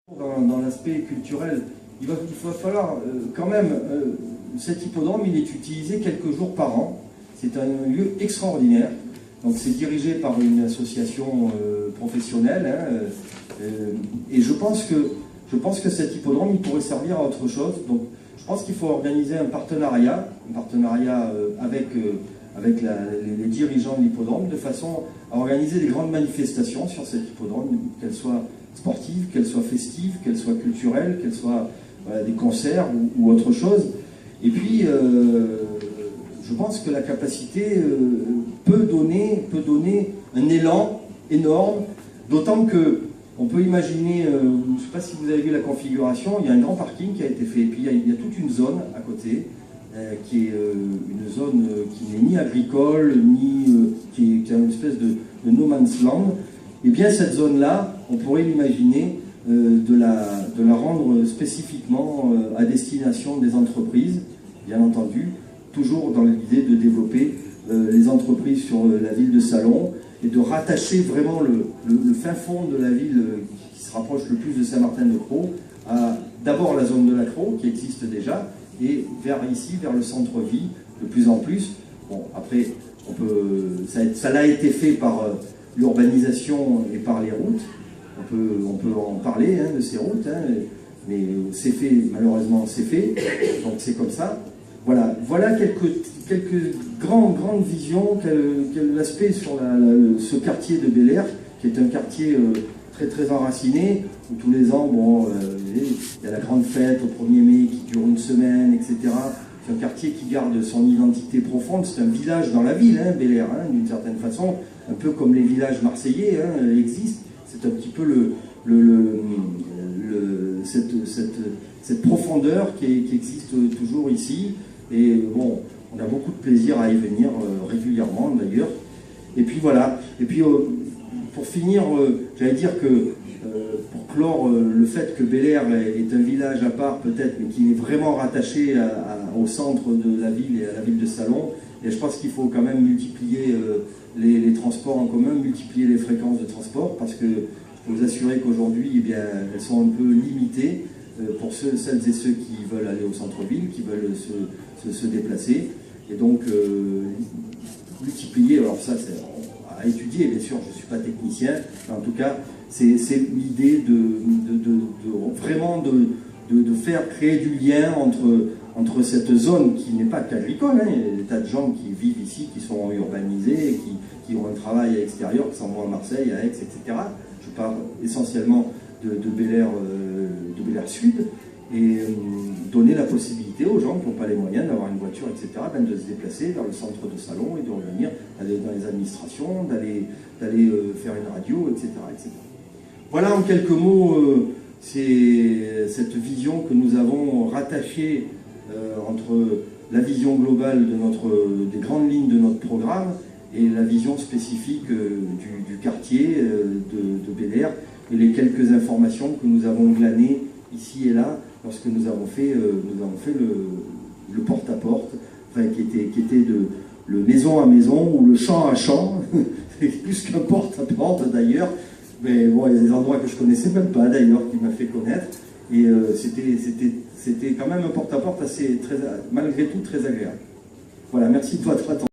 Dans l'aspect culturel, il va falloir quand même, cet hippodrome il est utilisé quelques jours par an, c'est un lieu extraordinaire, donc c'est dirigé par une association professionnelle, et je pense que cet hippodrome il pourrait servir à autre chose, donc je pense qu'il faut organiser un partenariat avec les dirigeants de l'hippodrome, de façon à organiser des grandes manifestations sur cet hippodrome, qu'elles soient sportives, qu'elles soient festives, qu'elles soient culturelles, qu'elles soient des concerts ou autre chose. Et puis, je pense que la capacité peut donner un élan énorme, d'autant que on peut imaginer, je ne sais pas si vous avez vu la configuration, il y a un grand parking qui a été fait, et puis il y a toute une zone à côté, qui est une zone qui n'est ni agricole, ni qui est une espèce de no man's land. Et bien cette zone-là, on pourrait l'imaginer de la rendre spécifiquement à destination des entreprises, bien entendu, toujours dans l'idée de développer les entreprises sur la ville de Salon et de rattacher vraiment le fin fond de la ville qui se rapproche le plus de Saint-Martin-de-Crau à d'abord la zone de la Crau qui existe déjà et vers ici, vers le centre-ville de plus en plus. Bon, après, ça l'a été fait par l'urbanisation et par les routes. On peut en parler de ces routes, mais c'est fait, malheureusement c'est fait, donc c'est comme ça. Voilà quelques grandes visions, quel aspect sur ce quartier de Bel-Air, qui est un quartier très enraciné, où tous les ans, il y a la grande fête au 1er mai qui dure une semaine, etc. C'est un quartier qui garde son identité profonde, c'est un village dans la ville, Bel-Air, d'une certaine façon, un peu comme les villages marseillais existent. C'est un petit peu cette profondeur qui existe toujours ici. Et bon, on a beaucoup de plaisir à y venir régulièrement d'ailleurs. Et puis voilà. Et puis pour finir, j'allais dire que pour clore le fait que Bel-Air est un village à part peut-être, mais qui est vraiment rattaché au centre de la ville et à la ville de Salon, et je pense qu'il faut quand même multiplier les transports en commun, multiplier les fréquences de transport, parce que je peux vous assurer qu'aujourd'hui, eh bien, elles sont un peu limitées pour celles et ceux qui veulent aller au centre-ville, qui veulent se déplacer. Et donc, multiplier, alors ça c'est à étudier, bien sûr, je ne suis pas technicien, mais en tout cas, c'est l'idée vraiment de faire créer du lien entre cette zone qui n'est pas qu'agricole, il y a des tas de gens qui vivent ici, qui sont urbanisés, qui ont un travail à l'extérieur, qui s'en vont à Marseille, à Aix, etc. Je parle essentiellement de Bel-Air Sud, et donner la possibilité aux gens qui n'ont pas les moyens d'avoir une voiture, etc., de se déplacer vers le centre de Salon et de revenir, d'aller dans les administrations, d'aller faire une radio, etc., etc. Voilà en quelques mots c'est cette vision que nous avons rattachée entre la vision globale des grandes lignes de notre programme et la vision spécifique du quartier de Bel-Air et les quelques informations que nous avons glanées ici et là lorsque nous avons fait le porte-à-porte, enfin, qui était le maison à maison ou le champ à champ, plus qu'un porte-à-porte d'ailleurs, mais bon, il y a des endroits que je ne connaissais même pas d'ailleurs qui m'a fait connaître, et c'était quand même un porte-à-porte malgré tout très agréable. Voilà, merci de votre attention.